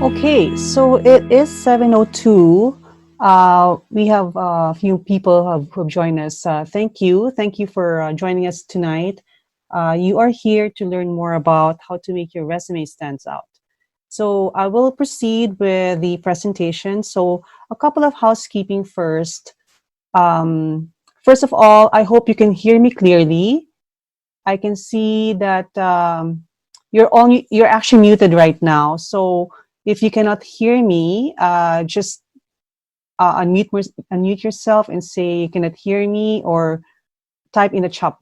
Okay, so it is 7:02. We have a few people who have joined us. Thank you. Thank you for joining us tonight. You are here to learn more about how to make your resume stands out. So I will proceed with the presentation. So a couple of housekeeping first. Um, First of all, I hope you can hear me clearly. I can see that you're actually muted right now. So if you cannot hear me, just unmute yourself and say you cannot hear me, or type in the chat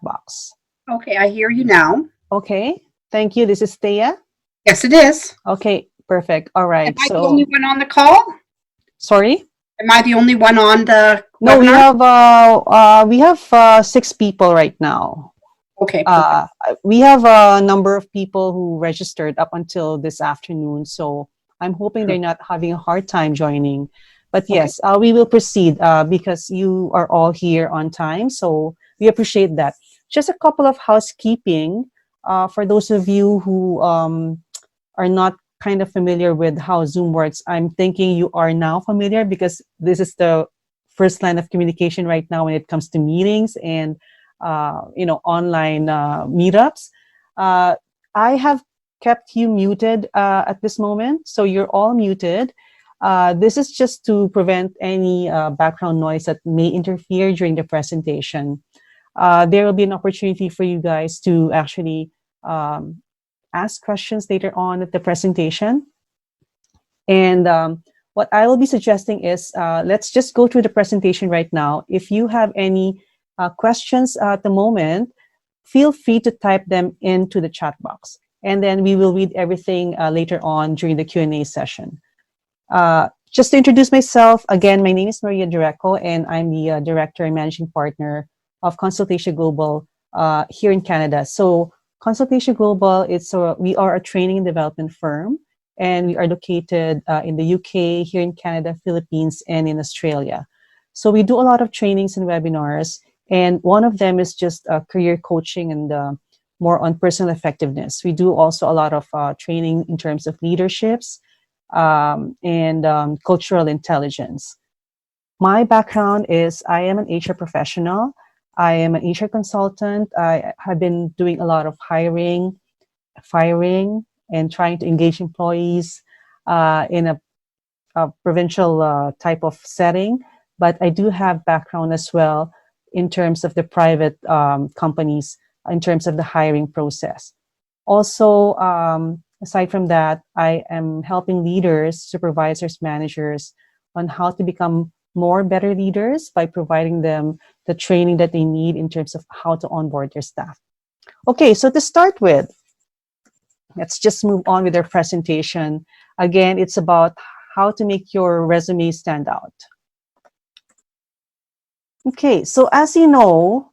box. Okay, I hear you now. Okay, thank you. This is Thea. Yes, it is. Okay, perfect. All Am right. I the only So one on the call? sorry. Am I the only one on the No, webinar? we have six people right now. Okay, perfect. Uh, we have a number of people who registered up until this afternoon, so I'm hoping they're not having a hard time joining. But Okay. yes, we will proceed because you are all here on time, so we appreciate that. Just a couple of housekeeping for those of you who are not kind of familiar with how Zoom works. I'm thinking you are now familiar because this is the first line of communication right now when it comes to meetings and online meetups. Uh, I have kept you muted at this moment, so you're all muted. This is just to prevent any background noise that may interfere during the presentation. There will be an opportunity for you guys to actually um, ask questions later on at the presentation. And what I will be suggesting is let's just go through the presentation right now. If you have any questions at the moment, feel free to type them into the chat box. And then we will read everything later on during the Q&A session. Just to introduce myself, again, my name is Maria Dureco, and I'm the Director and Managing Partner of Consultation Global here in Canada. So Consultation Global, we are a training and development firm, and we are located in the UK, here in Canada, Philippines, and in Australia. So we do a lot of trainings and webinars, and one of them is just career coaching and more on personal effectiveness. We do also a lot of training in terms of leaderships, and cultural intelligence. My background is I am an HR professional. I am an HR consultant. I have been doing a lot of hiring, firing, and trying to engage employees in a provincial type of setting. But I do have background as well in terms of the private companies, in terms of the hiring process. Also, aside from that, I am helping leaders, supervisors, managers on how to become more better leaders by providing them the training that they need in terms of how to onboard their staff. Okay, so to start with, let's just move on with our presentation. Again, it's about how to make your resume stand out. Okay, so as you know,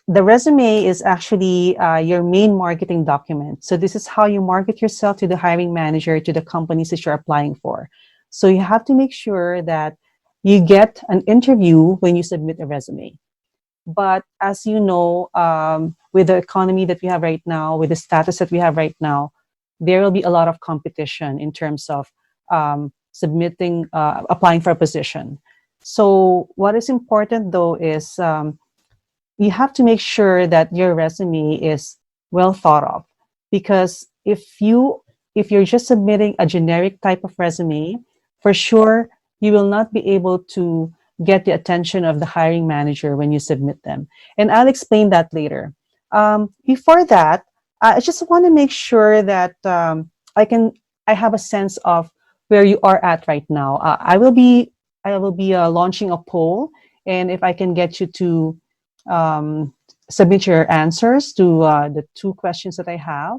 the resume is actually your main marketing document. So this is how you market yourself to the hiring manager, to the companies that you're applying for. So you have to make sure that you get an interview when you submit a resume. But as you know, with the economy that we have right now, with the status that we have right now, there will be a lot of competition in terms of applying for a position. So what is important though is you have to make sure that your resume is well thought of, because if you're just submitting a generic type of resume, for sure you will not be able to get the attention of the hiring manager when you submit them, and I'll explain that later. Before that, I just want to make sure that I have a sense of where you are at right now. I will be launching a poll, and if I can get you to um, submit your answers to the two questions that I have.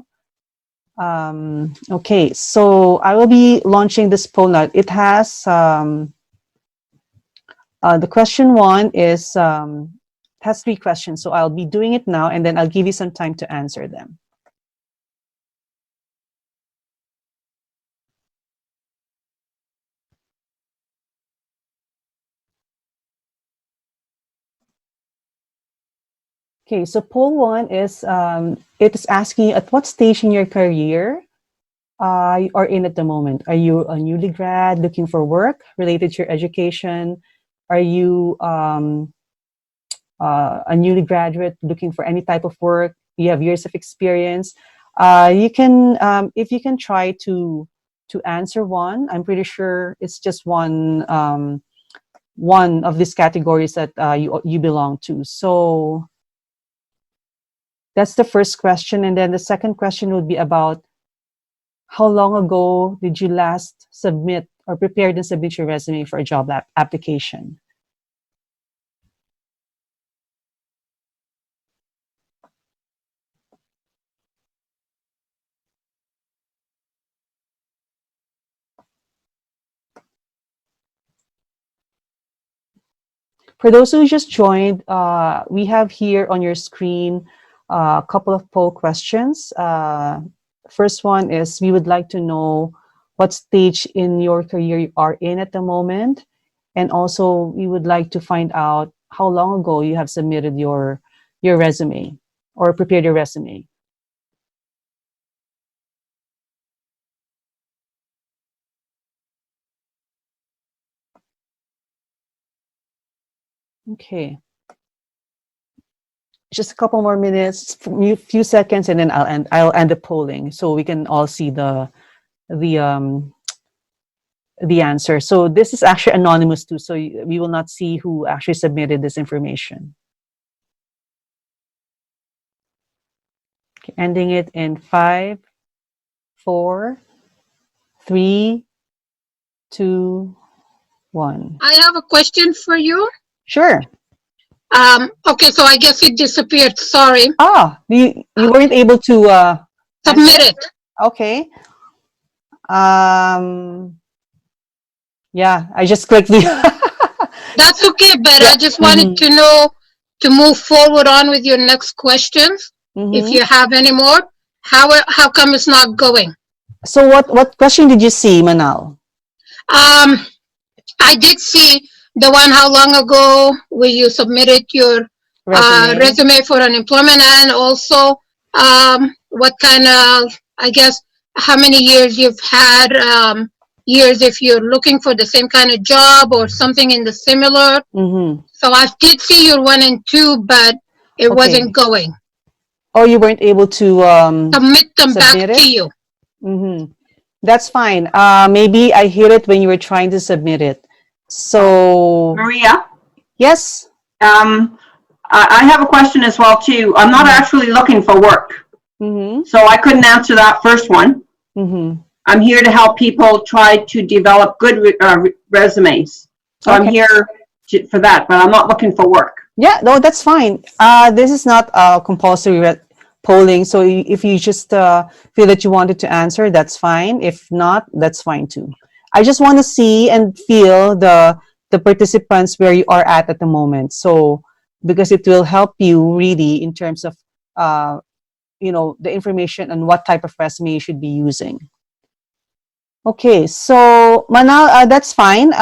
Okay, so I will be launching this poll now. It has the question one has three questions, so I'll be doing it now, and then I'll give you some time to answer them. Okay, so poll one is it is asking you at what stage in your career are in at the moment? Are you a newly grad looking for work related to your education? Are you a newly graduate looking for any type of work? You have years of experience. You can, if you can try to answer one. I'm pretty sure it's just one of these categories that you belong to. So that's the first question, and then the second question would be about how long ago did you last submit or prepared and submit your resume for a job application? For those who just joined, we have here on your screen a couple of poll questions. First one is, we would like to know what stage in your career you are in at the moment. And also, we would like to find out how long ago you have submitted your resume or prepared your resume. Okay. Just a couple more minutes, few seconds, and then I'll end the polling so we can all see the um, the answer. So this is actually anonymous too, so we will not see who actually submitted this information. Okay, ending it in 5, 4, 3, 2, 1. I have a question for you. Sure. Okay, so I guess it disappeared. Sorry. You weren't able to Submit it. Okay. Yeah, I just clicked the. That's okay, but Yeah. I just wanted to know to move forward on with your next questions. If you have any more, how come it's not going? So what question did you see, Manal? I did see the one how long ago where you submitted your resume for unemployment, and also what kind of, I guess, how many years you've had, years if you're looking for the same kind of job or something in the similar. So I did see your 1 and 2, but it wasn't going. Oh, you weren't able to Submit them back to you. That's fine. Maybe I hear it when you were trying to submit it. So Maria? Yes. I have a question as well too. I'm not actually looking for work, so I couldn't answer that first one. I'm here to help people try to develop good resumes. So I'm here for that, but I'm not looking for work. Yeah, no, that's fine. This is not compulsory polling, so if you just feel that you wanted to answer, that's fine. If not, that's fine too. I just want to see and feel the participants where you are at the moment. So because it will help you really in terms of the information and what type of resume you should be using. Okay, so Manal, that's fine.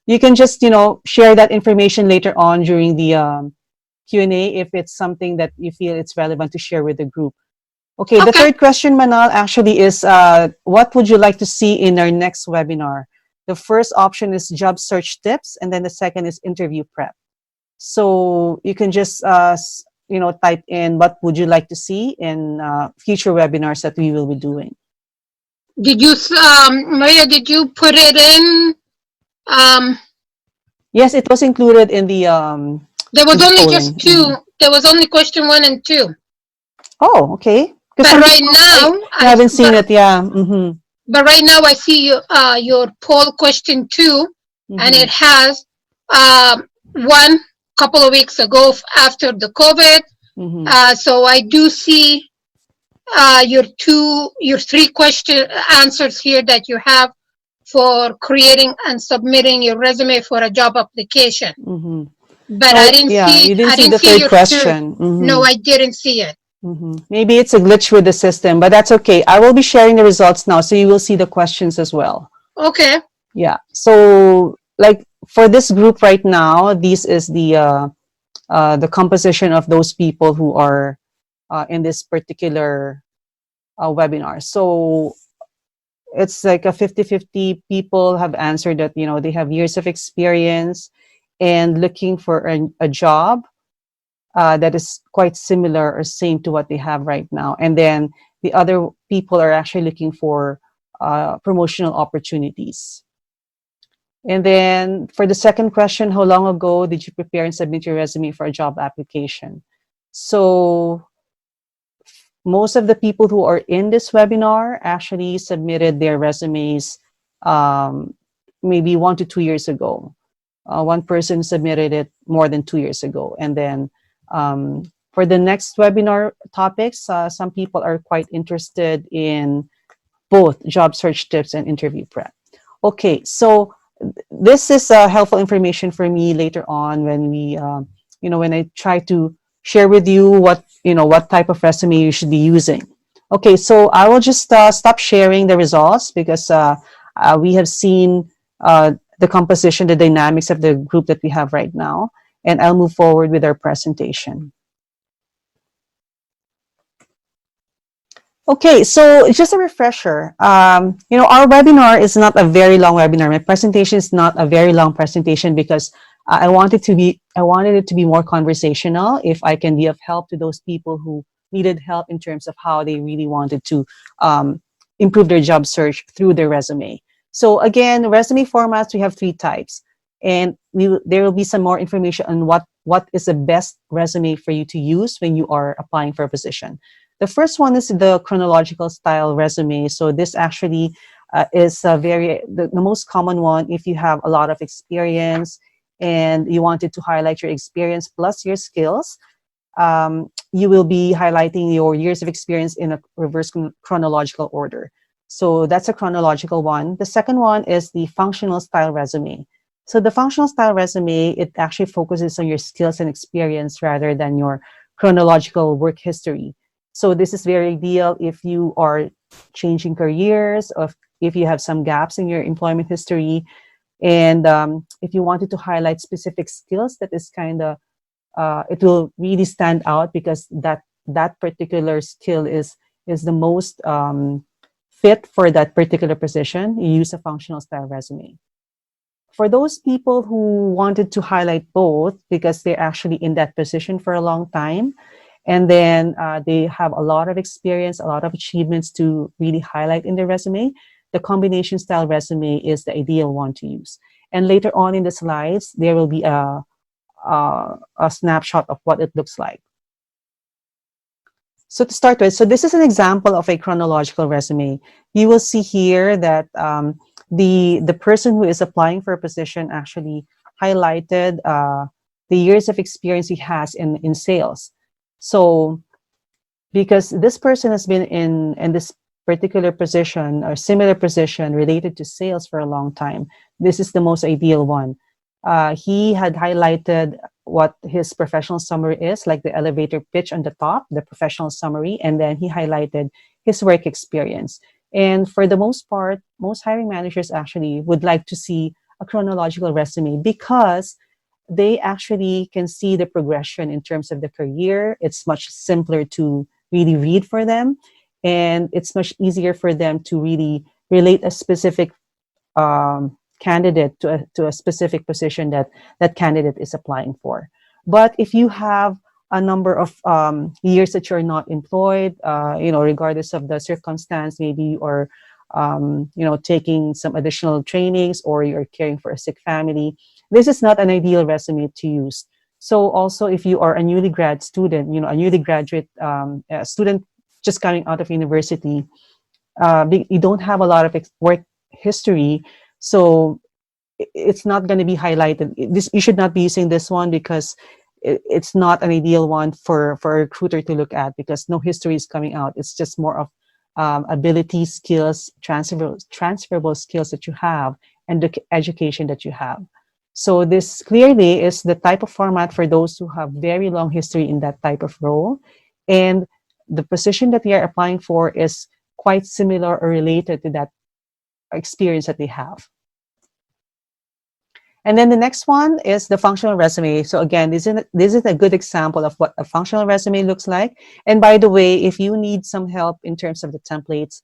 You can just share that information later on during the Q&A if it's something that you feel it's relevant to share with the group. Okay, the third question, Manal, actually is what would you like to see in our next webinar? The first option is job search tips, and then the second is interview prep. So you can just type in what would you like to see in future webinars that we will be doing. Did you, Maria, did you put it in? Yes, it was included in the there was only polling. just two. There was only question 1 and 2. Oh, okay. But right now, I haven't seen it. Yeah. But right now, I see your poll question 2, and it has one couple of weeks ago after the COVID. So I do see your 3 question answers here that you have for creating and submitting your resume for a job application. But I didn't see. You didn't I see didn't the see third question. No, I didn't see it. Maybe it's a glitch with the system, but that's okay. I will be sharing the results now, so you will see the questions as well. Okay. Yeah. So, like for this group right now, this is the composition of those people who are in this particular webinar. So it's like a 50-50 people have answered that, they have years of experience and looking for a job that is quite similar or same to what they have right now. And then the other people are actually looking for promotional opportunities. And then for the second question, how long ago did you prepare and submit your resume for a job application? So most of the people who are in this webinar actually submitted their resumes maybe 1 to 2 years ago. One person submitted it more than 2 years ago. And then for the next webinar topics, some people are quite interested in both job search tips and interview prep. Okay, so this is helpful information for me later on when we, when I try to share with you what type of resume you should be using. Okay, so I will just stop sharing the results because we have seen the composition, the dynamics of the group that we have right now, and I'll move forward with our presentation. Okay, so just a refresher. Our webinar is not a very long webinar. My presentation is not a very long presentation because I wanted it to be more conversational. If I can be of help to those people who needed help in terms of how they really wanted to improve their job search through their resume. So again, resume formats, we have 3 types, and there will be some more information on what is the best resume for you to use when you are applying for a position. The first one is the chronological style resume. So this actually is the most common one if you have a lot of experience and you wanted to highlight your experience plus your skills. You will be highlighting your years of experience in a reverse chronological order. So that's a chronological one. The second one is the functional style resume. So the functional style resume, it actually focuses on your skills and experience rather than your chronological work history. So this is very ideal if you are changing careers, or if you have some gaps in your employment history, and if you wanted to highlight specific skills that is kind of, it will really stand out because that particular skill is the most fit for that particular position. You use a functional style resume. For those people who wanted to highlight both because they're actually in that position for a long time, and then they have a lot of experience, a lot of achievements to really highlight in their resume, the combination style resume is the ideal one to use. And later on in the slides, there will be a snapshot of what it looks like. So to start with, so this is an example of a chronological resume. You will see here that the person who is applying for a position actually highlighted the years of experience he has in sales. So because this person has been in this particular position or similar position related to sales for a long time, this is the most ideal one. He had highlighted what his professional summary is, like the elevator pitch on the top, the professional summary, and then he highlighted his work experience. And for the most part, most hiring managers actually would like to see a chronological resume because they actually can see the progression in terms of the career. It's much simpler to really read for them, and it's much easier for them to really relate a specific candidate to a specific position that candidate is applying for. But if you have a number of years that you're not employed, regardless of the circumstance, maybe you are taking some additional trainings or you're caring for a sick family, this is not an ideal resume to use. So also if you are a newly grad student, a newly graduate student just coming out of university, you don't have a lot of work history, so it's not going to be highlighted. You should not be using this one because it's not an ideal one for a recruiter to look at because no history is coming out. It's just more of ability, skills, transferable skills that you have and the education that you have. So this clearly is the type of format for those who have very long history in that type of role. And the position that they are applying for is quite similar or related to that experience that they have. And then the next one is the functional resume. So again, this is a good example of what a functional resume looks like. And by the way, if you need some help in terms of the templates,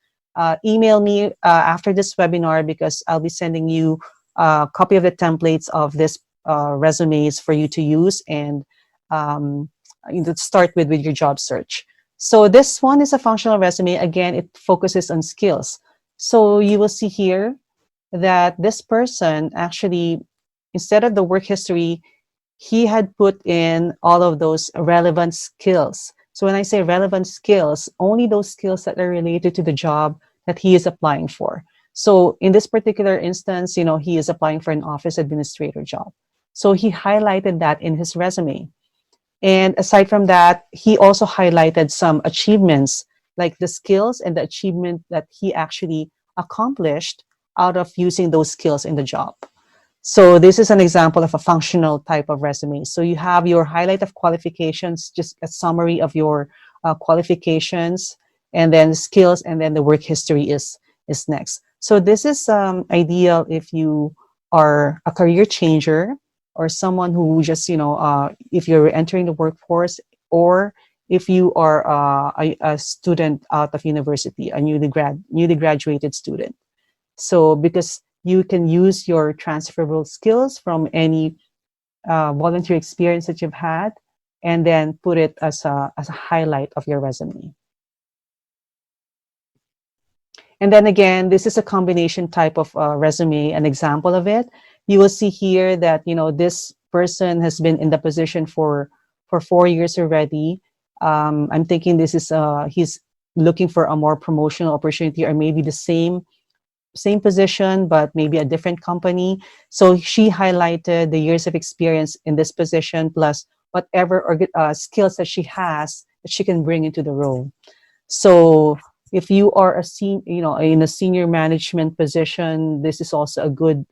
email me after this webinar, because I'll be sending you a copy of the templates of this resumes for you to use and start with your job search. So this one is a functional resume. Again, it focuses on skills. So you will see here that this person actually, instead of the work history, he had put in all of those relevant skills. So when I say relevant skills, only those skills that are related to the job that he is applying for. So in this particular instance, he is applying for an office administrator job. So he highlighted that in his resume. And aside from that, he also highlighted some achievements, like the skills and the achievement that he actually accomplished out of using those skills in the job. So this is an example of a functional type of resume. So you have your highlight of qualifications, just a summary of your qualifications, and then skills, and then the work history is next. So this is ideal if you are a career changer, or someone who just, if you're entering the workforce, or if you are a student out of university, a newly graduated student. So because you can use your transferable skills from any volunteer experience that you've had, and then put it as a highlight of your resume. And then again, this is a combination type of resume, an example of it. You will see here that, this person has been in the position for 4 years already. I'm thinking this is, he's looking for a more promotional opportunity, or maybe the same position, but maybe a different company. So she highlighted the years of experience in this position, plus whatever skills that she has that she can bring into the role. So if you are in a senior management position, this is also a good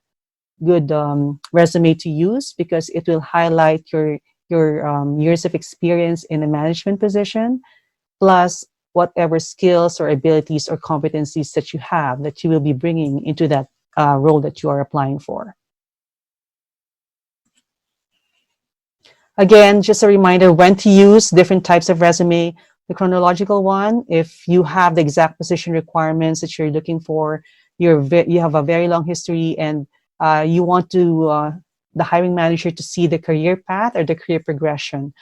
resume to use, because it will highlight your years of experience in a management position, plus whatever skills or abilities or competencies that you have that you will be bringing into that role that you are applying for. Again, just a reminder when to use different types of resume. The chronological one, if you have the exact position requirements that you're looking for, you have a very long history, and you want the hiring manager to see the career path or the career progression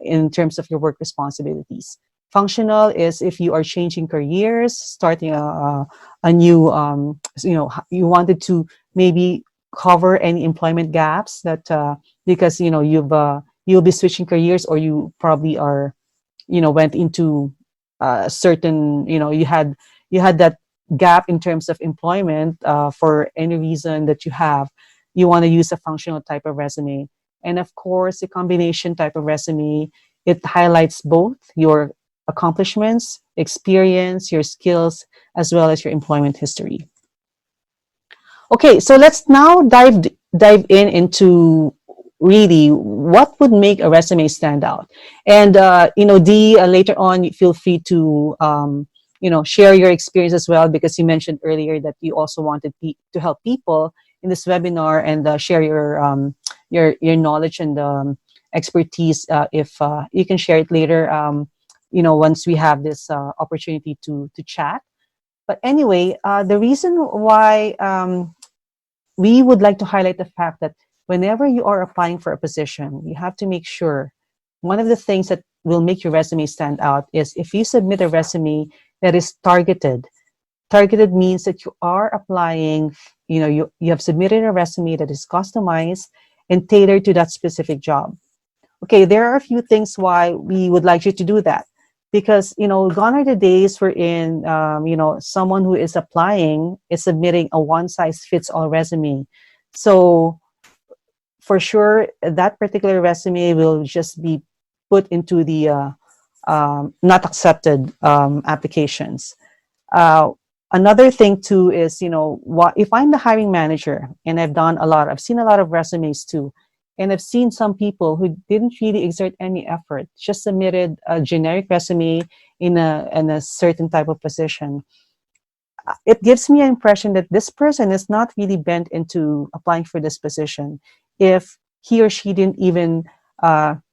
in terms of your work responsibilities. Functional is if you are changing careers, starting a new, you wanted to maybe cover any employment gaps that because you'll be switching careers, or you probably are went into certain, you had that gap in terms of employment for any reason that you want to use a functional type of resume. And of course, a combination type of resume, it highlights both your accomplishments, experience, your skills, as well as your employment history. Okay, so let's now dive into really what would make a resume stand out. And Dee, later on, feel free to share your experience as well, because you mentioned earlier that you also wanted to help people in this webinar, and share your knowledge and expertise. If you can share it later, once we have this opportunity to chat. But anyway, the reason why we would like to highlight the fact that whenever you are applying for a position, you have to make sure, one of the things that will make your resume stand out is if you submit a resume that is targeted. Targeted means that you are applying, you have submitted a resume that is customized and tailored to that specific job. Okay, there are a few things why we would like you to do that. Because, gone are the days wherein, someone who is applying is submitting a one-size-fits-all resume. So for sure, that particular resume will just be put into the not accepted applications. Another thing too is, if I'm the hiring manager and I've seen a lot of resumes too, and I've seen some people who didn't really exert any effort, just submitted a generic resume in a certain type of position. It gives me an impression that this person is not really bent into applying for this position if he or she didn't even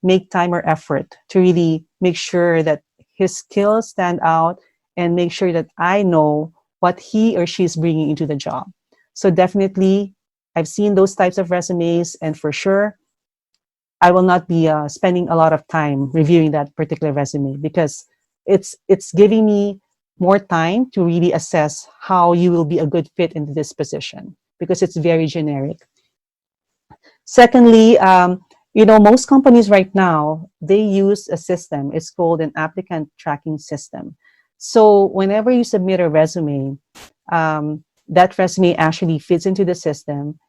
make time or effort to really make sure that his skills stand out, and make sure that I know what he or she is bringing into the job. So definitely, I've seen those types of resumes, and for sure, I will not be spending a lot of time reviewing that particular resume, because it's giving me more time to really assess how you will be a good fit into this position, because it's very generic. Secondly, most companies right now, they use a system. It's called an applicant tracking system. So whenever you submit a resume, that resume actually fits into the system.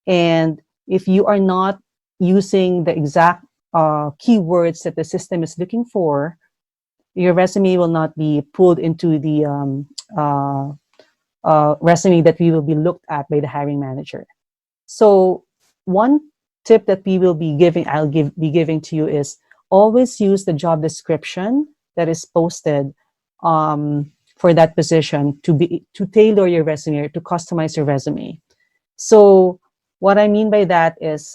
And if you are not using the exact keywords that the system is looking for, your resume will not be pulled into the resume that we will be looked at by the hiring manager. So one tip that be giving to you is always use the job description that is posted for that position to tailor your resume or to customize your resume. So what I mean by that is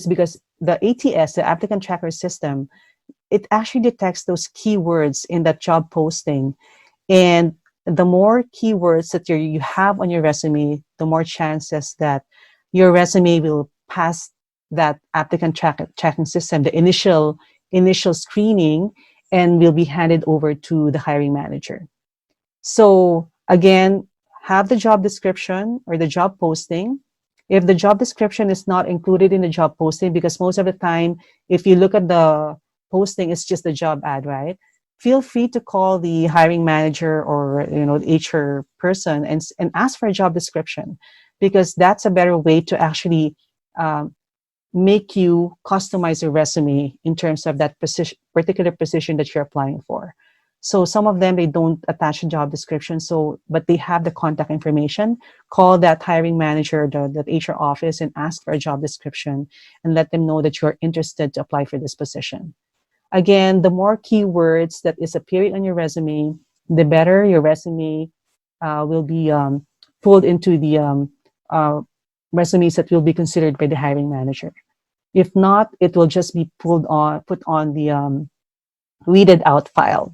because the ATS, the applicant tracker system, it actually detects those keywords in that job posting. And the more keywords that you have on your resume, the more chances that your resume will pass that applicant tracking system, the initial screening, and will be handed over to the hiring manager. So again, have the job description or the job posting. If the job description is not included in the job posting, because most of the time, if you look at the posting, it's just a job ad, right? Feel free to call the hiring manager or the HR person and ask for a job description, because that's a better way to actually make you customize your resume in terms of that particular position that you're applying for. So some of them, they don't attach a job description, but they have the contact information. Call that hiring manager, the HR office, and ask for a job description and let them know that you're interested to apply for this position. Again, the more keywords that is appearing on your resume, the better your resume will be pulled into the resumes that will be considered by the hiring manager. If not, it will just be put on the weeded out file.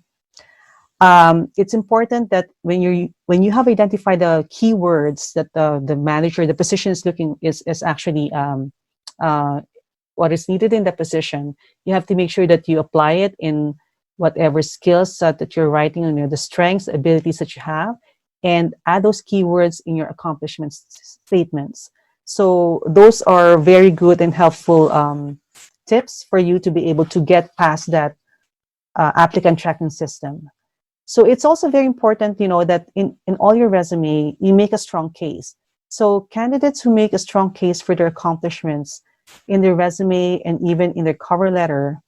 It's important that when you have identified the keywords that the manager, the position is actually what is needed in the position, you have to make sure that you apply it in whatever skills that you're writing on, the strengths, abilities that you have, and add those keywords in your accomplishment statements. So those are very good and helpful tips for you to be able to get past that applicant tracking system. So it's also very important, that in all your resume, you make a strong case. So candidates who make a strong case for their accomplishments in their resume and even in their cover letter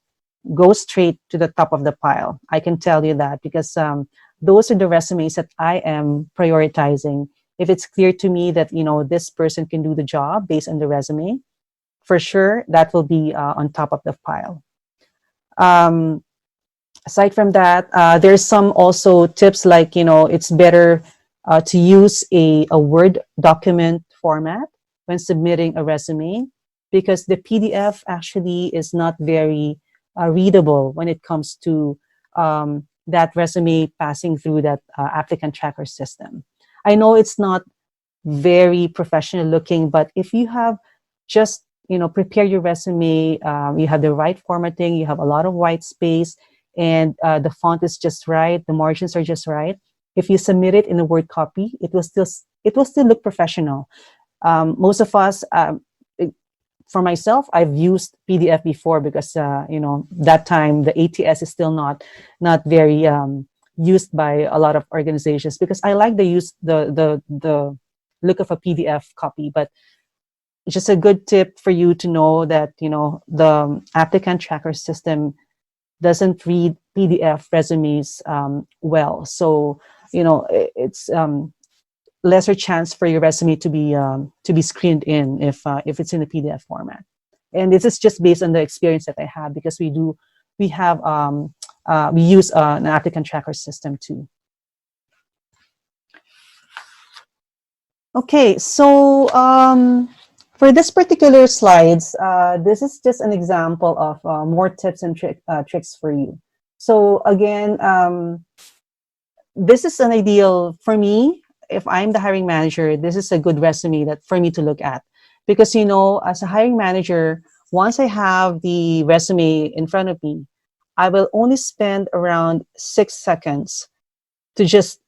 go straight to the top of the pile. I can tell you that, because those are the resumes that I am prioritizing. If it's clear to me that, this person can do the job based on the resume, for sure, that will be on top of the pile. Aside from that, there's some also tips like, it's better to use a Word document format when submitting a resume, because the PDF actually is not very readable when it comes to that resume passing through that applicant tracker system. I know it's not very professional looking, but if you have just, prepare your resume, you have the right formatting, you have a lot of white space, and the font is just right, the margins are just right. If you submit it in a Word copy, it will still look professional. Most of us, for myself, I've used PDF before because that time the ATS is still not very used by a lot of organizations, because I like the look of a PDF copy. But it's just a good tip for you to know that the applicant tracker system doesn't read PDF resumes well. So it's lesser chance for your resume to be screened in if it's in a PDF format. And this is just based on the experience that I have, because we use an applicant tracker system too. Okay, so for this particular slides, this is just an example of more tips and tricks for you. So again, this is an ideal for me. If I'm the hiring manager, this is a good resume that for me to look at, because as a hiring manager, once I have the resume in front of me, I will only spend around 6 seconds to just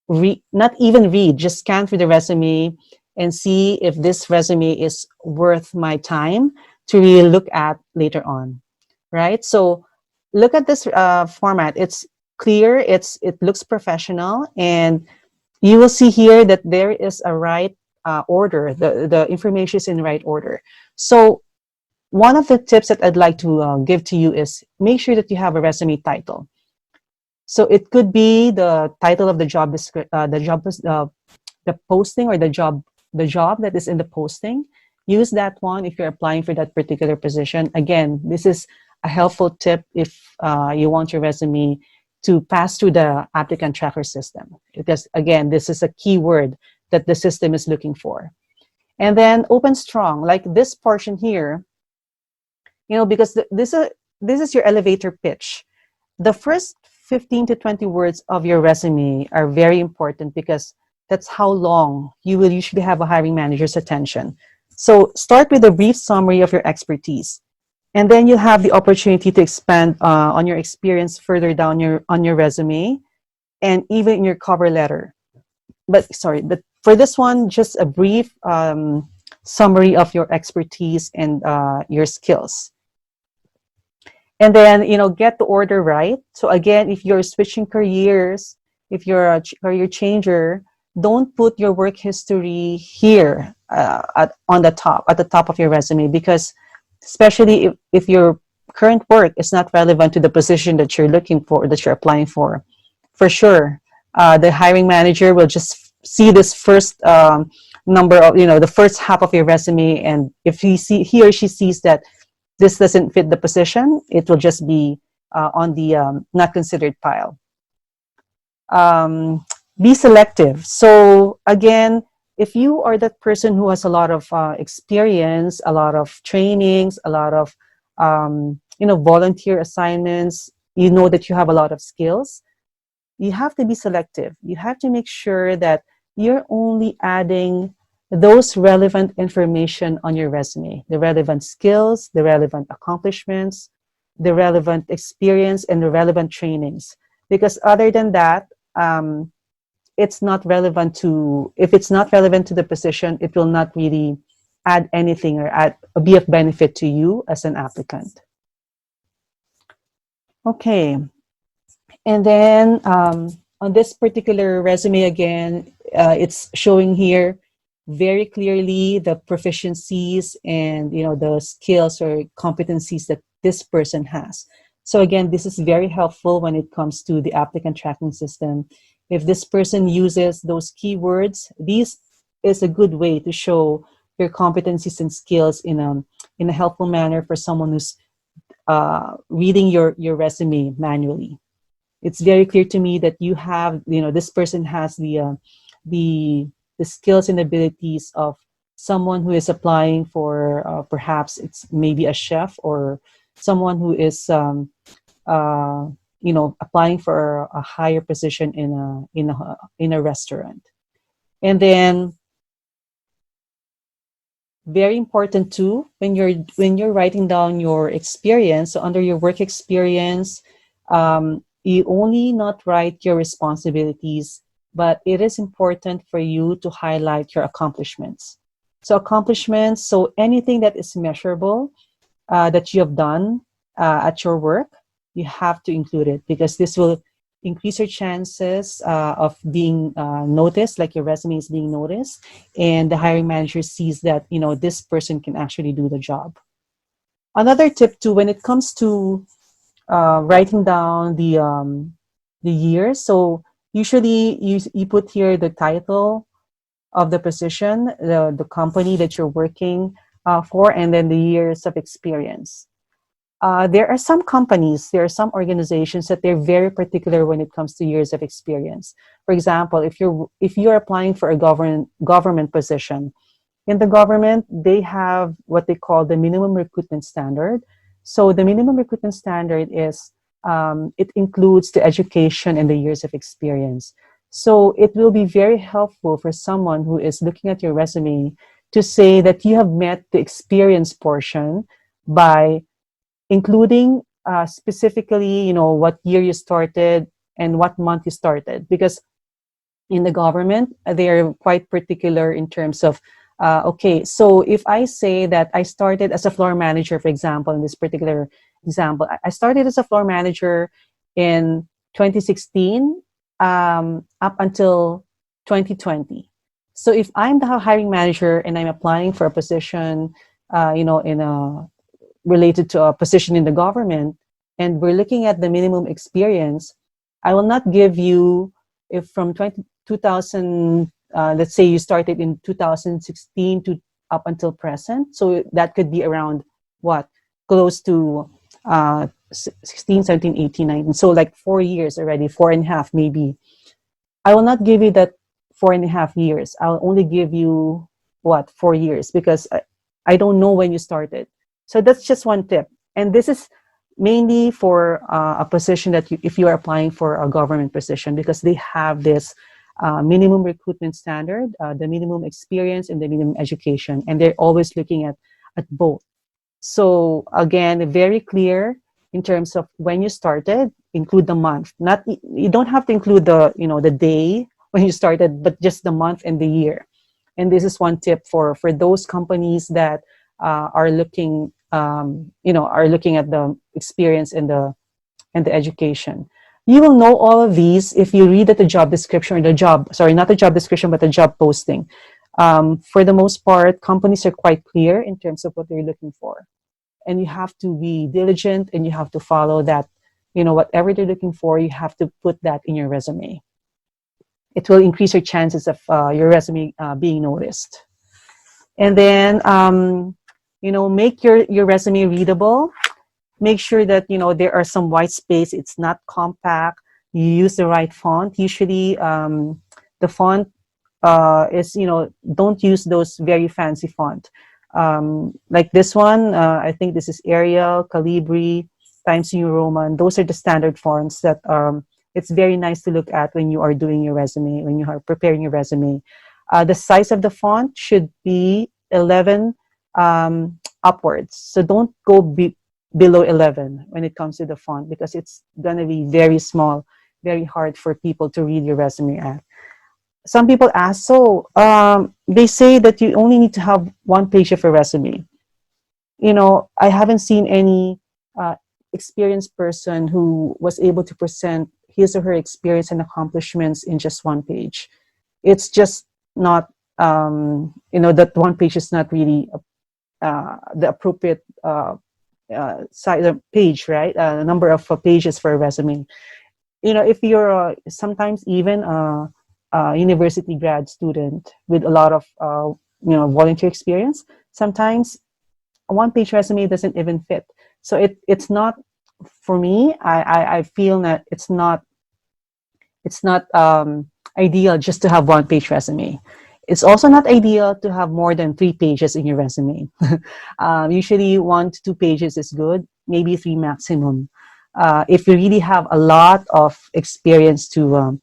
read, not even read, just scan through the resume and see if this resume is worth my time to really look at later on, right? So look at this format. It's clear, it looks professional, and you will see here that there is a right order. The information is in the right order. So one of the tips that I'd like to give to you is make sure that you have a resume title. So it could be the title of the job the posting, or the job that is in the posting. Use that one if you're applying for that particular position. Again, this is a helpful tip if you want your resume to pass through the applicant tracker system. Because again, this is a keyword that the system is looking for. And then open strong, like this portion here, because this is your elevator pitch. The first 15 to 20 words of your resume are very important, because that's how long you will usually have a hiring manager's attention. So start with a brief summary of your expertise, and then you'll have the opportunity to expand on your experience further down on your resume, and even in your cover letter. But for this one, just a brief summary of your expertise and your skills. And then, get the order right. So again, if you're switching careers, if you're a career changer, don't put your work history here at the top of your resume, because especially if your current work is not relevant to the position that you're looking for, that you're applying for sure, the hiring manager will just see this first number of, the first half of your resume, and if he or she sees that this doesn't fit the position, it will just be on the not considered pile. Be selective. So again, if you are that person who has a lot of experience, a lot of trainings, a lot of volunteer assignments, that you have a lot of skills, you have to be selective. You have to make sure that you're only adding those relevant information on your resume, the relevant skills, the relevant accomplishments, the relevant experience, and the relevant trainings. Because other than that, if it's not relevant to the position, it will not really add anything or be of benefit to you as an applicant. Okay. And then on this particular resume, again, it's showing here very clearly the proficiencies and the skills or competencies that this person has. So again, this is very helpful when it comes to the applicant tracking system. If this person uses those keywords, this is a good way to show your competencies and skills in a helpful manner for someone who's reading your resume manually. It's very clear to me that you have, this person has the skills and abilities of someone who is applying for perhaps it's maybe a chef, or someone who is applying for a higher position in a restaurant. And then very important too, when you're writing down your experience, so under your work experience, you only not write your responsibilities, but it is important for you to highlight your accomplishments. So anything that is measurable that you have done at your work, you have to include it, because this will increase your chances of being noticed, like your resume is being noticed, and the hiring manager sees that this person can actually do the job. Another tip too, when it comes to writing down the year, so usually you put here the title of the position, the company that you're working for, and then the years of experience. There are some companies, there are some organizations that they're very particular when it comes to years of experience. For example, if you're applying for a government position, in the government, they have what they call the minimum recruitment standard. So the minimum recruitment standard is it includes the education and the years of experience. So it will be very helpful for someone who is looking at your resume to say that you have met the experience portion by including specifically, what year you started and what month you started. Because in the government, they are quite particular in terms of, okay, so if I say that I started as a floor manager, for example, in this particular example, I started as a floor manager in 2016 up until 2020. So if I'm the hiring manager and I'm applying for a position, in a related to a position in the government, and we're looking at the minimum experience, I will not give you, if from 2000, let's say you started in 2016 to up until present. So that could be around what? Close to 16, 17, 18, 19. So like 4 years already, 4.5 maybe. I will not give you that 4.5 years. I'll only give you 4 years, because I don't know when you started. So that's just one tip. And this is mainly for a position that if you are applying for a government position, because they have this minimum recruitment standard, the minimum experience and the minimum education, and they're always looking at both. So again, very clear in terms of when you started, include the month. Not, you don't have to include the day when you started, but just the month and the year. And this is one tip for those companies that are looking at the experience and the education. You will know all of these if you read at the job description, or not the job description, but the job posting. For the most part, companies are quite clear in terms of what they're looking for. And you have to be diligent, and you have to follow that, whatever they're looking for, you have to put that in your resume. It will increase your chances of your resume being noticed. And then, make your resume readable. Make sure that, there are some white space. It's not compact. You use the right font. Usually, the font is, don't use those very fancy font. Like this one, I think this is Arial, Calibri, Times New Roman. Those are the standard fonts that it's very nice to look at when you are doing your resume, when you are preparing your resume. The size of the font should be 11 upwards. So don't go below 11 when it comes to the font, because it's going to be very small, very hard for people to read your resume at. Some people ask, they say that you only need to have one page of a resume. I haven't seen any experienced person who was able to present his or her experience and accomplishments in just one page. It's just not, that one page is not really the appropriate size of page, right? Number of pages for a resume. If you're sometimes even a university grad student with a lot of volunteer experience, sometimes a one-page resume doesn't even fit. So it's not, for me, I feel that it's not ideal just to have one-page resume. It's also not ideal to have more than 3 pages in your resume. Usually 1 to 2 pages is good, maybe 3 maximum. If you really have a lot of experience to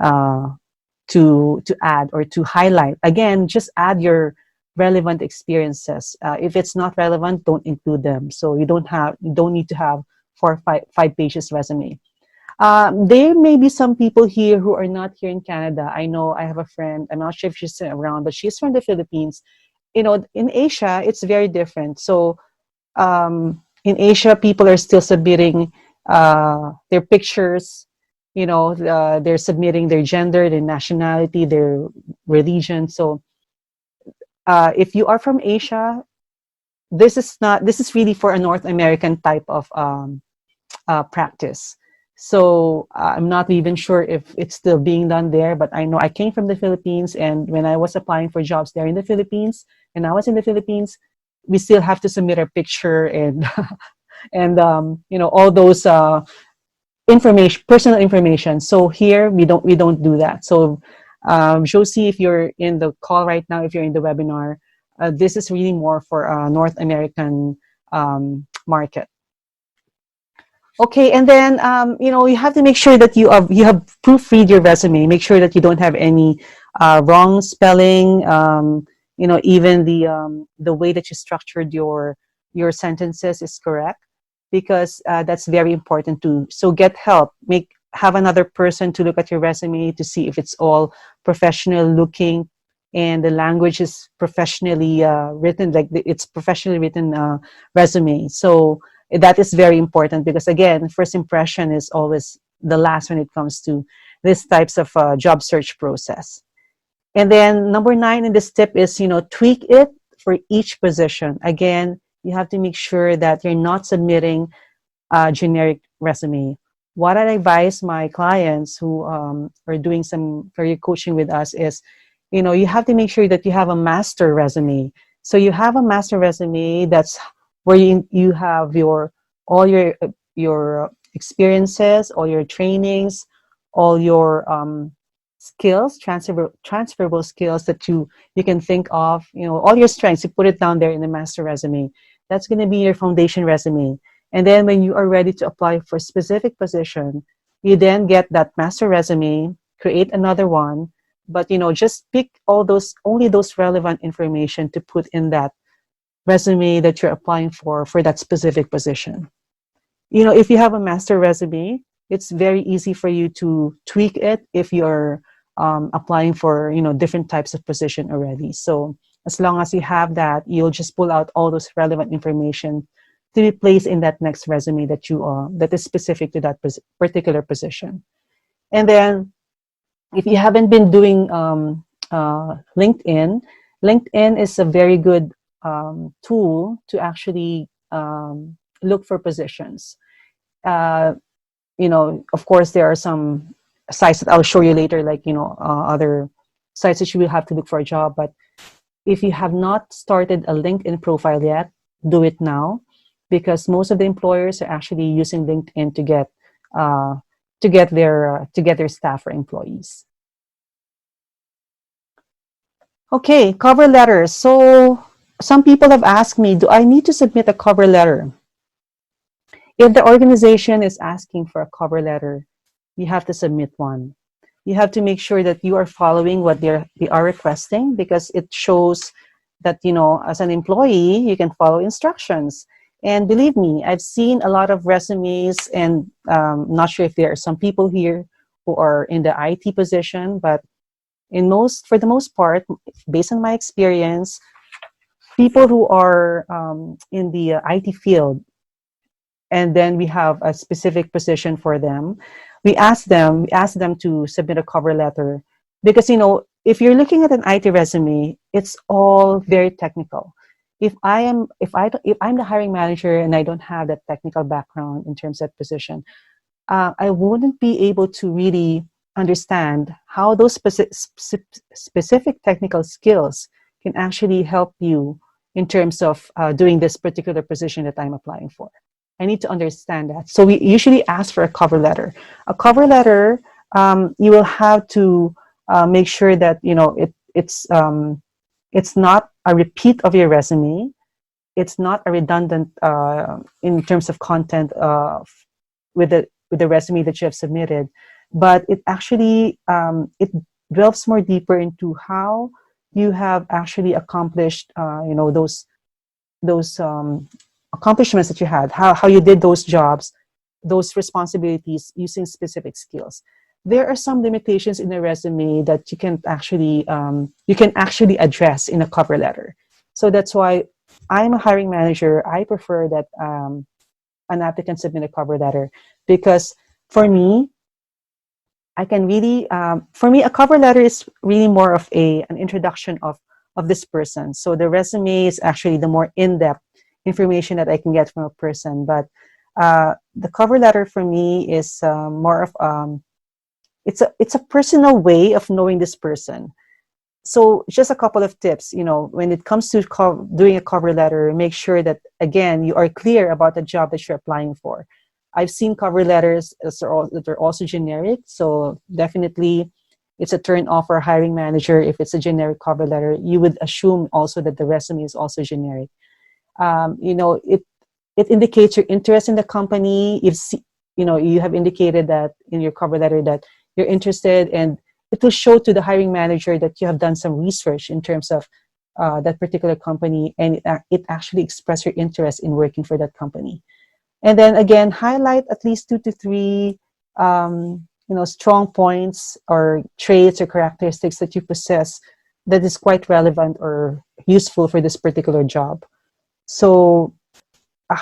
add or to highlight, again, just add your relevant experiences. If it's not relevant, don't include them. So you don't need to have 4 or 5 pages resume. There may be some people here who are not here in Canada. I know I have a friend, I'm not sure if she's around, but she's from the Philippines. In Asia, it's very different. So in Asia, people are still submitting their pictures. They're submitting their gender, their nationality, their religion. So if you are from Asia, this is really for a North American type of practice. So I'm not even sure if it's still being done there, but I know I came from the Philippines, and when I was applying for jobs there in the Philippines, and I was in the Philippines, we still have to submit our picture and and all those personal information. So here we don't do that. So Josie, if you're in the call right now, if you're in the webinar, this is really more for North American market. Okay, and then you have to make sure that you have proofread your resume. Make sure that you don't have any wrong spelling. Even the way that you structured your sentences is correct, because that's very important too. So get help. Have another person to look at your resume to see if it's all professional looking, and the language is professionally written, like it's professionally written resume. So that is very important, because again, first impression is always the last when it comes to these types of job search process. And then number 9 in this tip is, tweak it for each position. Again, you have to make sure that you're not submitting a generic resume. What I advise my clients who are doing some career coaching with us is, you have to make sure that you have a master resume. So you have a master resume that's where you have all your experiences, all your trainings, all your skills, transferable skills that you can think of, all your strengths. You put it down there in the master resume. That's going to be your foundation resume. And then when you are ready to apply for a specific position, you then get that master resume, create another one, but just pick only those relevant information to put in that resume that you're applying for that specific position. If you have a master resume, it's very easy for you to tweak it if you're applying for different types of position already. So as long as you have that, you'll just pull out all those relevant information to be placed in that next resume that is specific to that particular position. And then if you haven't been doing LinkedIn is a very good tool to actually look for positions. Of course, there are some sites that I'll show you later, like, other sites that you will have to look for a job. But if you have not started a LinkedIn profile yet, do it now, because most of the employers are actually using LinkedIn to get their staff or employees. Okay, cover letters. So some people have asked me, do I need to submit a cover letter? If the organization is asking for a cover letter, you have to submit one. You have to make sure that you are following what they are requesting, because it shows that, as an employee, you can follow instructions. And believe me, I've seen a lot of resumes, and not sure if there are some people here who are in the IT position, but for the most part, based on my experience, people who are in the IT field, and then we have a specific position for them, we ask them to submit a cover letter, because if you're looking at an IT resume, it's all very technical. If I'm the hiring manager and I don't have that technical background in terms of position, I wouldn't be able to really understand how those specific technical skills can actually help you in terms of doing this particular position that I'm applying for. I need to understand that. So we usually ask for a cover letter. A cover letter, you will have to make sure that it's not a repeat of your resume. It's not a redundant in terms of content with the resume that you have submitted, but it actually it delves more deeper into how you have actually accomplished those accomplishments that you had, how you did those jobs, those responsibilities using specific skills. There are some limitations in the resume that you can actually address in a cover letter. So that's why I'm a hiring manager. I prefer that an applicant submit a cover letter, because for me, I can really, for me, a cover letter is really more of an introduction of this person. So the resume is actually the more in-depth information that I can get from a person. But the cover letter for me is more of it's a personal way of knowing this person. So just a couple of tips, when it comes to doing a cover letter, make sure that, again, you are clear about the job that you're applying for. I've seen cover letters that are also generic. So definitely it's a turn off for a hiring manager. If it's a generic cover letter, you would assume also that the resume is also generic. It indicates your interest in the company. you have indicated that in your cover letter that you're interested, and it will show to the hiring manager that you have done some research in terms of that particular company, and it actually express your interest in working for that company. And then again, highlight at least 2 to 3 strong points or traits or characteristics that you possess that is quite relevant or useful for this particular job. So a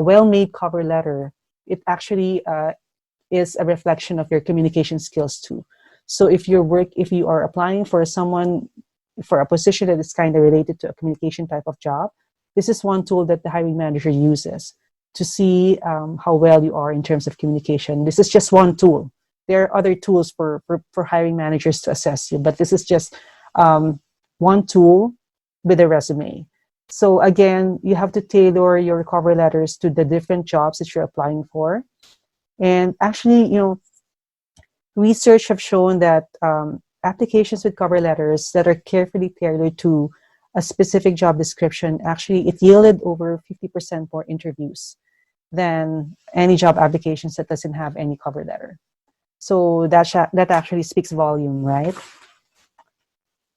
well-made cover letter, it actually is a reflection of your communication skills too. So if you are applying for a position that is kind of related to a communication type of job, this is one tool that the hiring manager uses to see how well you are in terms of communication. This is just one tool. There are other tools for hiring managers to assess you, but this is just one tool with a resume. So again, you have to tailor your cover letters to the different jobs that you're applying for. And actually, research have shown that applications with cover letters that are carefully tailored to a specific job description, actually it yielded over 50% more interviews than any job applications that doesn't have any cover letter. So that actually speaks volume, right?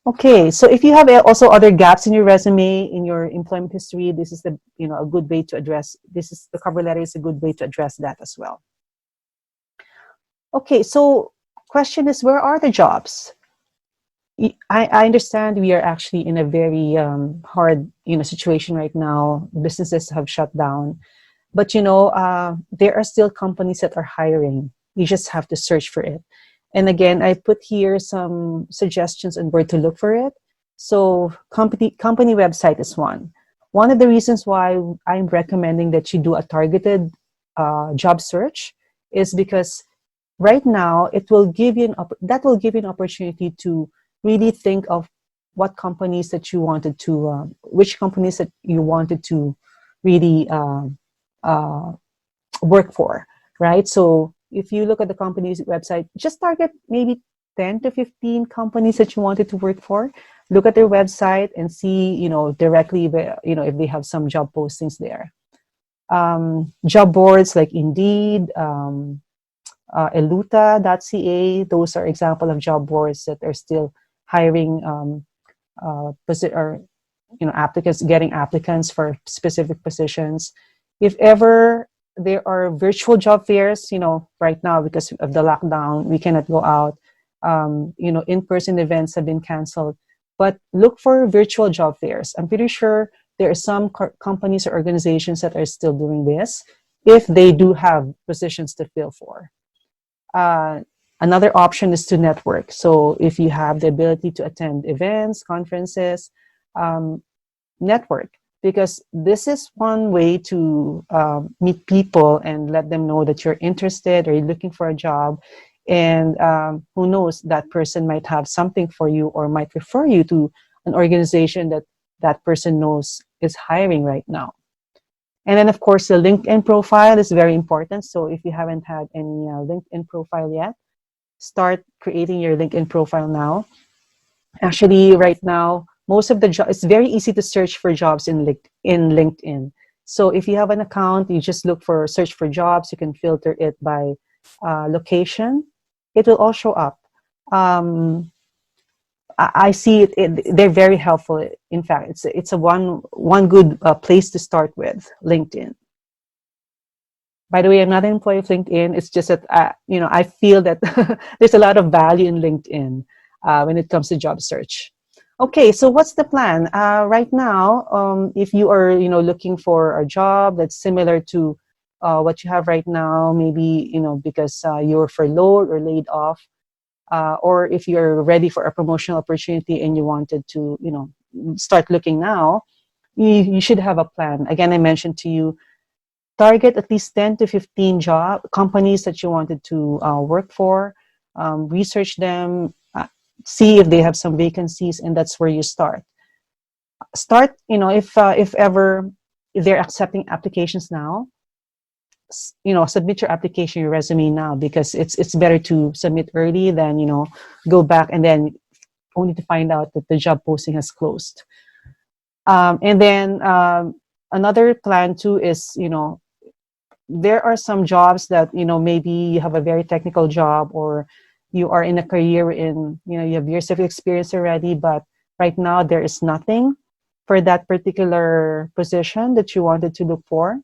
Okay, so if you have also other gaps in your resume, in your employment history, this is a good way to address. The cover letter is a good way to address that as well. Okay, so question is, where are the jobs? I understand we are actually in a very hard situation right now. Businesses have shut down, but there are still companies that are hiring. You just have to search for it. And again, I put here some suggestions on where to look for it. So company website is one. One of the reasons why I'm recommending that you do a targeted job search is because right now it will give you an opportunity to really think of which companies that you wanted to really work for, right? So if you look at the company's website, just target maybe 10 to 15 companies that you wanted to work for. Look at their website and see, directly, if they have some job postings there. Job boards like Indeed, eluta.ca, those are example of job boards that are still hiring applicants, getting applicants for specific positions. If ever there are virtual job fairs, right now because of the lockdown, we cannot go out. In-person events have been canceled, but look for virtual job fairs. I'm pretty sure there are some companies or organizations that are still doing this if they do have positions to fill for. Another option is to network. So if you have the ability to attend events, conferences, network, because this is one way to meet people and let them know that you're interested or you're looking for a job. And who knows, that person might have something for you or might refer you to an organization that person knows is hiring right now. And then, of course, the LinkedIn profile is very important. So if you haven't had any LinkedIn profile yet, start creating your LinkedIn profile now. Actually, right now, most of the jobs, it's very easy to search for jobs in LinkedIn. So if you have an account, you just search for jobs. You can filter it by location. It will all show up. I see it. They're very helpful. In fact, it's a one good place to start with, LinkedIn. By the way, I'm not an employee of LinkedIn. It's just that I feel that there's a lot of value in LinkedIn when it comes to job search. Okay, so what's the plan right now? If you are looking for a job that's similar to what you have right now, maybe because you're furloughed or laid off. Or if you're ready for a promotional opportunity and you wanted to, start looking now, you should have a plan. Again, I mentioned to you, target at least 10 to 15 companies that you wanted to work for, research them, see if they have some vacancies, and that's where you start. If they're accepting applications now, submit your application, your resume now, because it's better to submit early than go back and then only to find out that the job posting has closed. And then another plan too is there are some jobs that, maybe you have a very technical job, or you are in a career in, you have years of experience already, but right now there is nothing for that particular position that you wanted to look for.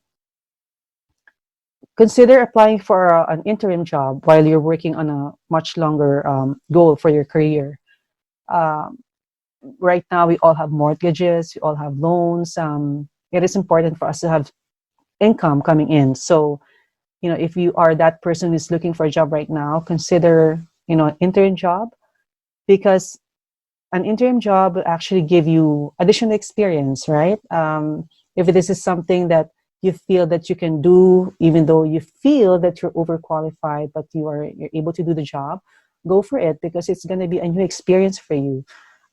Consider applying for an interim job while you're working on a much longer goal for your career. Um, right now, we all have mortgages, we all have loans. It is important for us to have income coming in. So, if you are that person who's looking for a job right now, consider, an interim job, because an interim job will actually give you additional experience, right? If this is something that you feel that you can do, even though you feel that you're overqualified, but you're able to do the job, go for it, because it's going to be a new experience for you.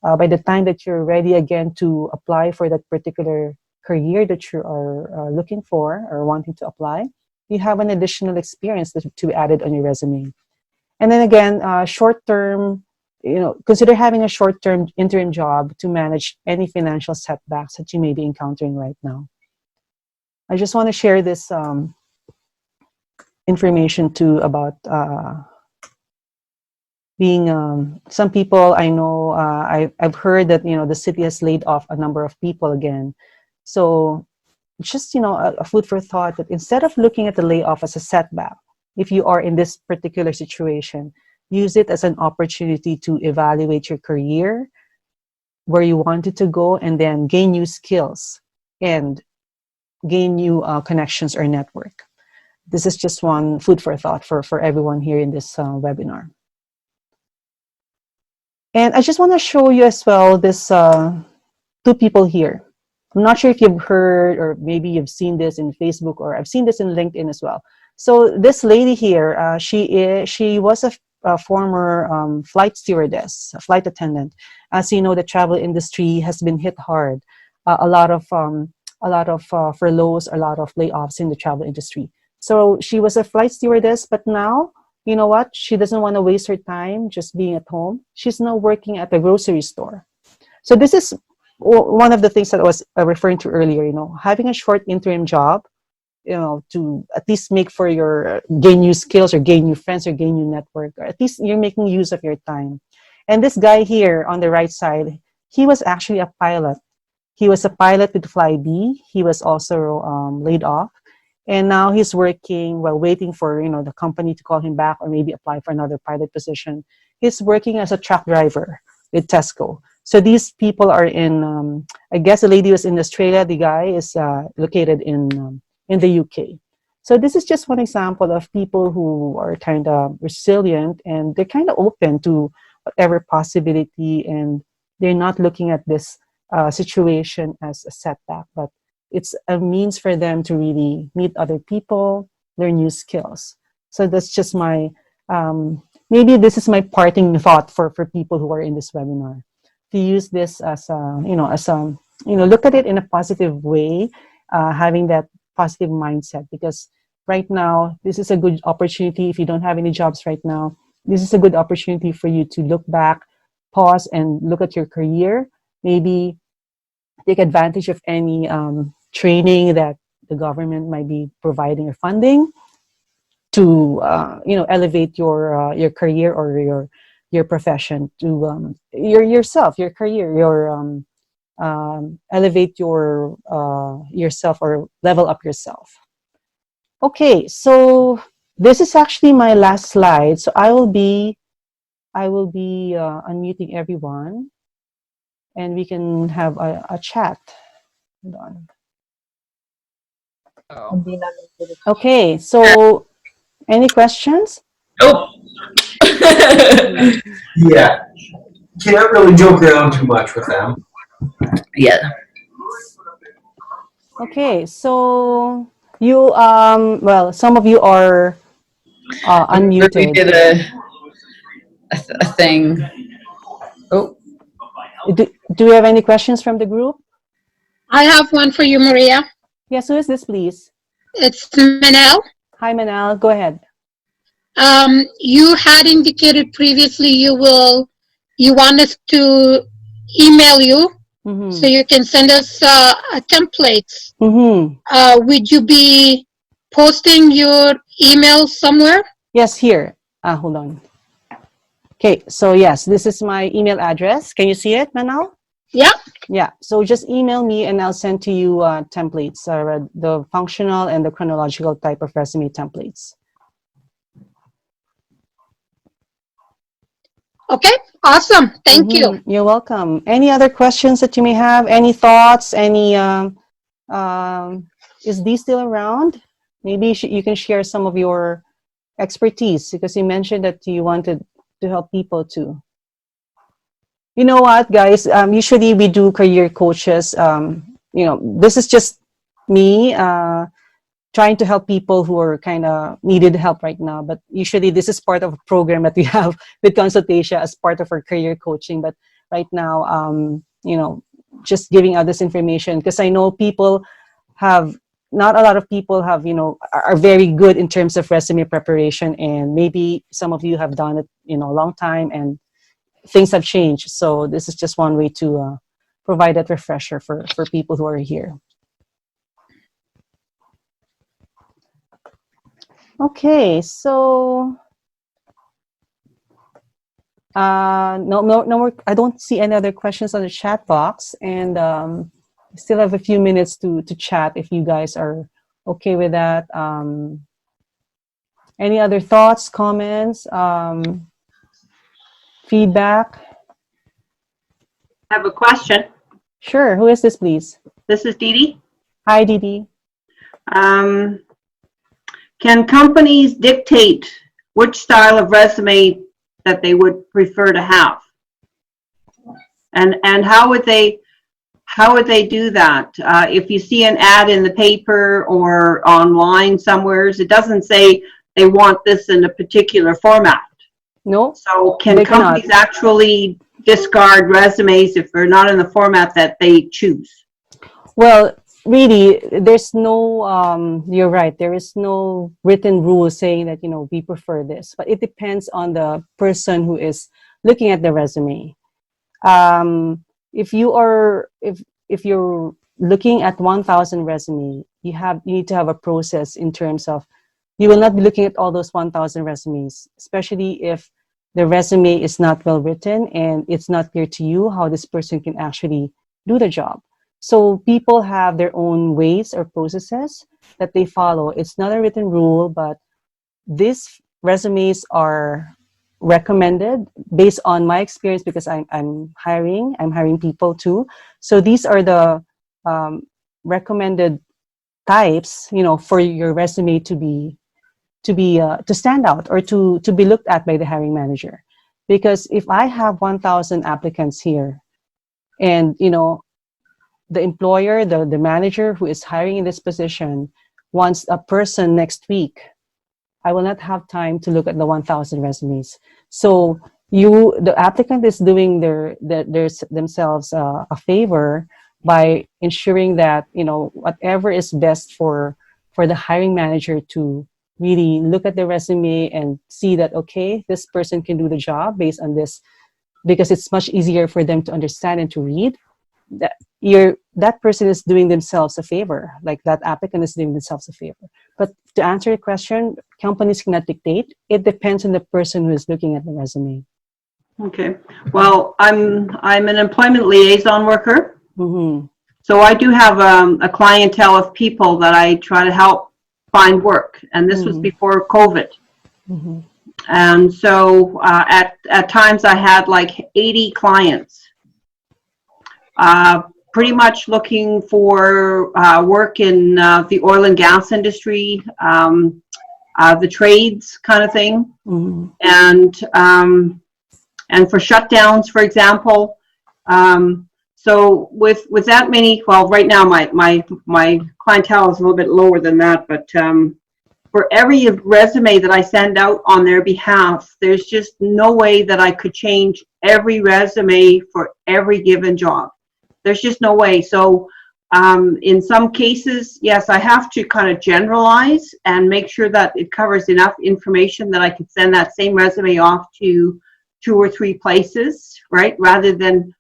By the time that you're ready again to apply for that particular career that you are looking for or wanting to apply, you have an additional experience to be added on your resume. And then again, short-term, consider having a short-term interim job to manage any financial setbacks that you may be encountering right now. I just want to share this information too about being some people I know. I've heard that the city has laid off a number of people again. So just a food for thought, that instead of looking at the layoff as a setback, if you are in this particular situation, use it as an opportunity to evaluate your career, where you wanted to go, and then gain new skills and gain new connections or network. This is just one food for thought for everyone here in this webinar. And I just want to show you as well this two people here. I'm not sure if you've heard, or maybe you've seen this in Facebook, or I've seen this in LinkedIn as well. So this lady here, she was a former flight stewardess, a flight attendant. As you know, the travel industry has been hit hard. A lot of furloughs, a lot of layoffs in the travel industry. So she was a flight stewardess, but now, you know what? She doesn't want to waste her time just being at home. She's now working at a grocery store. So this is one of the things that I was referring to earlier, having a short interim job, to at least make for your gain new skills, or gain new friends, or gain new network, or at least you're making use of your time. And this guy here on the right side, he was actually a pilot. He was a pilot with Flybe. He was also laid off. And now he's working while waiting for, the company to call him back, or maybe apply for another pilot position. He's working as a truck driver with Tesco. So these people are in, I guess the lady was in Australia. The guy is located in the UK. So this is just one example of people who are kind of resilient, and they're kind of open to whatever possibility, and they're not looking at this situation as a setback, but it's a means for them to really meet other people, learn new skills. So that's just my, maybe this is my parting thought for people who are in this webinar, to use this as a, look at it in a positive way, having that positive mindset, because right now, this is a good opportunity. If you don't have any jobs right now, this is a good opportunity for you to look back, pause, and look at your career. Maybe take advantage of any training that the government might be providing or funding to, elevate your career or your profession, to yourself, your career, elevate yourself, or level up yourself. Okay, so this is actually my last slide. So I will be unmuting everyone, and we can have a chat. Hold on. Oh. Okay, so any questions? Oh. Yeah. Can't really joke around too much with them. Yeah. Okay, so you well, some of you are unmuted. We did a thing. Oh. Do we have any questions from the group? I have one for you, Maria. Yes, who is this, please? It's Manel. Hi, Manal. Go ahead. You had indicated previously you want us to email you, so you can send us templates. Would you be posting your email somewhere? Yes, here. Hold on. Okay, so yes, this is my email address. Can you see it, Manal? Yeah. Yeah, so just email me and I'll send to you templates, the functional and the chronological type of resume templates. Okay, awesome. Thank you. You're welcome. Any other questions that you may have? Any thoughts? Is Dee still around? Maybe you can share some of your expertise because you mentioned that you wanted to help people too. You know what, guys? Usually we do career coaches. This is just me trying to help people who are kind of needed help right now. But usually this is part of a program that we have with Consultatia as part of our career coaching. But right now, just giving out this information because I know people have, not a lot of people have, are very good in terms of resume preparation. And maybe some of you have done it, a long time and things have changed. So this is just one way to provide that refresher for people who are here. Okay, so no more. I don't see any other questions on the chat box, and we still have a few minutes to chat if you guys are okay with that. Any other thoughts, comments, feedback? I have a question. Sure. Who is this, please? This is Dee Dee. Hi, Didi. Can companies dictate which style of resume that they would prefer to have? And how would they do that? If you see an ad in the paper or online somewhere, it doesn't say they want this in a particular format. No. So can companies actually discard resumes if they're not in the format that they choose? Well, really, there's no, you're right, there is no written rule saying that, we prefer this, but it depends on the person who is looking at the resume. If you're looking at 1,000 resume, you need to have a process in terms of, you will not be looking at all those 1,000 resumes, especially if the resume is not well written and it's not clear to you how this person can actually do the job. So people have their own ways or processes that they follow. It's not a written rule, but these resumes are recommended based on my experience because I'm hiring people too. So these are the recommended types, for your resume to stand out or to be looked at by the hiring manager. Because if I have 1,000 applicants here and, the employer, the manager who is hiring in this position wants a person next week, I will not have time to look at the 1,000 resumes. So the applicant is doing themselves a favor by ensuring that, whatever is best for the hiring manager to really look at the resume and see that, okay, this person can do the job based on this, because it's much easier for them to understand and to read. That person is doing themselves a favor, like that applicant is doing themselves a favor. But to answer your question, companies cannot dictate. It depends on the person who is looking at the resume. Okay. Well, I'm an employment liaison worker. Mm-hmm. So I do have a clientele of people that I try to help find work. And this was before COVID. Mm-hmm. And so at times I had like 80 clients. Pretty much looking for work in the oil and gas industry, the trades kind of thing, and for shutdowns, for example. So with that many, well, right now my clientele is a little bit lower than that, but for every resume that I send out on their behalf, there's just no way that I could change every resume for every given job. There's just no way. So in some cases, yes, I have to kind of generalize and make sure that it covers enough information that I can send that same resume off to 2 or 3 places, right? Rather than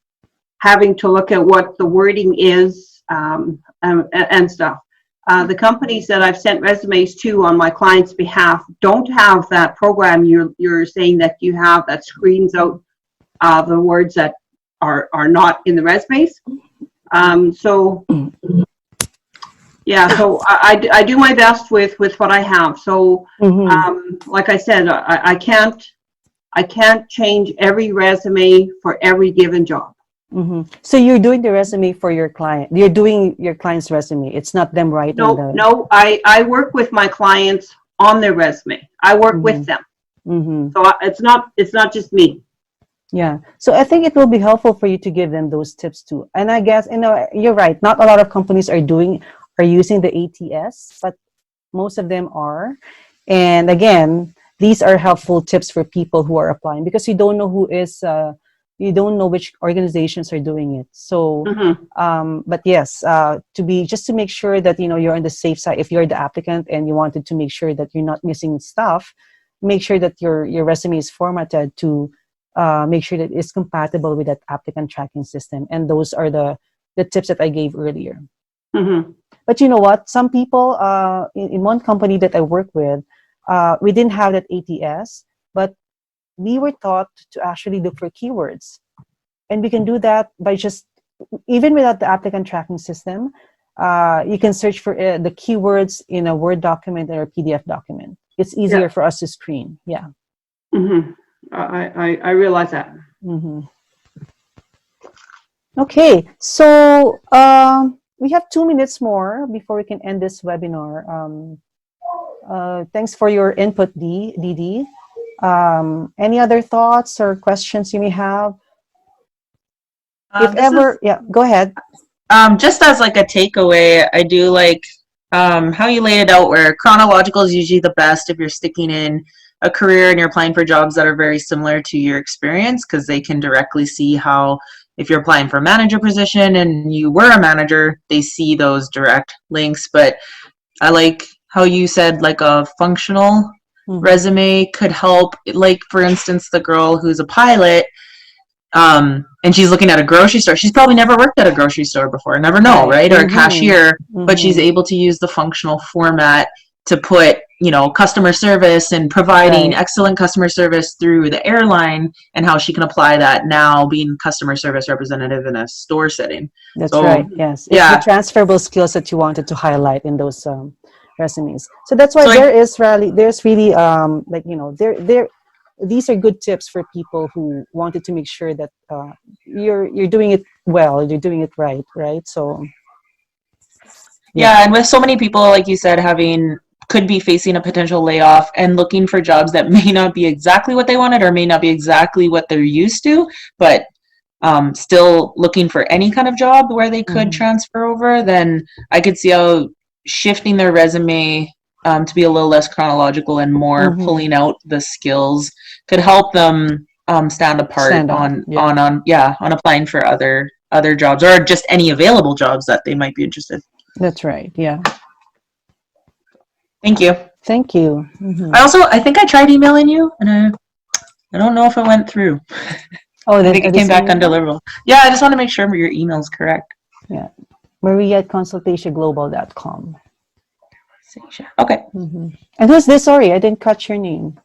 having to look at what the wording is and stuff. The companies that I've sent resumes to on my client's behalf don't have that program you're saying that you have that screens out the words that are not in the resumes. So yeah, so I do my best with what I have. So like I said, I can't change every resume for every given job. So you're doing the resume for your client. You're doing your client's resume. It's not them writing the... No, I work with my clients on their resume. I work with them. So it's not just me. Yeah. So I think it will be helpful for you to give them those tips too. And I guess, you're right. Not a lot of companies are using the ATS, but most of them are. And again, these are helpful tips for people who are applying, because you don't know you don't know which organizations are doing it. So, but yes, just to make sure that, you're on the safe side, if you're the applicant and you wanted to make sure that you're not missing stuff, make sure that your resume is formatted to make sure that it's compatible with that applicant tracking system. And those are the tips that I gave earlier. But you know what? Some people, in one company that I work with, we didn't have that ATS, but we were taught to actually look for keywords. And we can do that by even without the applicant tracking system, you can search for the keywords in a Word document or a PDF document. It's easier for us to screen. Yeah. I realize that. Okay, so we have 2 minutes more before we can end this webinar. Thanks for your input, Didi. Any other thoughts or questions you may have? Go ahead. Just as like a takeaway, I do like how you laid it out, where chronological is usually the best if you're sticking in a career and you're applying for jobs that are very similar to your experience, because they can directly see how, if you're applying for a manager position and you were a manager, they see those direct links. But I like how you said like a functional resume could help. Like, for instance, the girl who's a pilot, and she's looking at a grocery store. She's probably never worked at a grocery store before, never know, right? Or a cashier, but she's able to use the functional format to put, customer service and providing excellent customer service through the airline, and how she can apply that now being customer service representative in a store setting. That's right. Yes. It's the transferable skills that you wanted to highlight in those resumes. So that's why there's really these are good tips for people who wanted to make sure that you're doing it well, you're doing it right? So and with so many people, like you said, could be facing a potential layoff and looking for jobs that may not be exactly what they wanted or may not be exactly what they're used to, but still looking for any kind of job where they could transfer over, then I could see how shifting their resume to be a little less chronological and more pulling out the skills could help them stand apart on applying for other jobs, or just any available jobs that they might be interested. That's right. Yeah. Thank you. Thank you. I think I tried emailing you, and I don't know if it went through. Oh, I think it came back undeliverable. Yeah, I just want to make sure your email's correct. Yeah. Maria@consultationglobal.com. Okay. And who's this? Sorry, I didn't catch your name.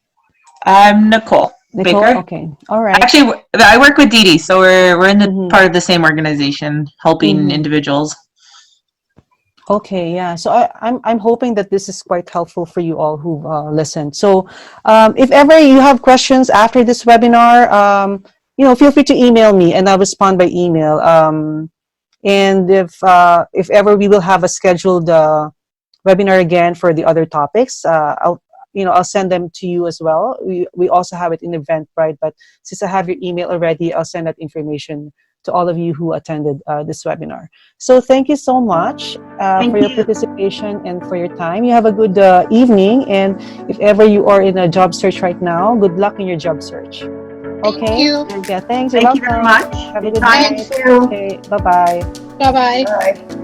I'm Nicole Baker. Okay. All right. Actually, I work with Didi, so we're in the part of the same organization, helping individuals. Okay, yeah. So I'm hoping that this is quite helpful for you all who listened. So if ever you have questions after this webinar, feel free to email me and I'll respond by email. And if ever we will have a scheduled webinar again for the other topics, I'll send them to you as well. We also have it in Eventbrite, but since I have your email already, I'll send that information to all of you who attended this webinar. So thank you so much for your participation and for your time. You have a good evening, and if ever you are in a job search right now, good luck in your job search. Okay? Thank you. Yeah, thanks. Thank you very much. Have a good Thank night. you. Okay, bye-bye. Bye-bye. Bye.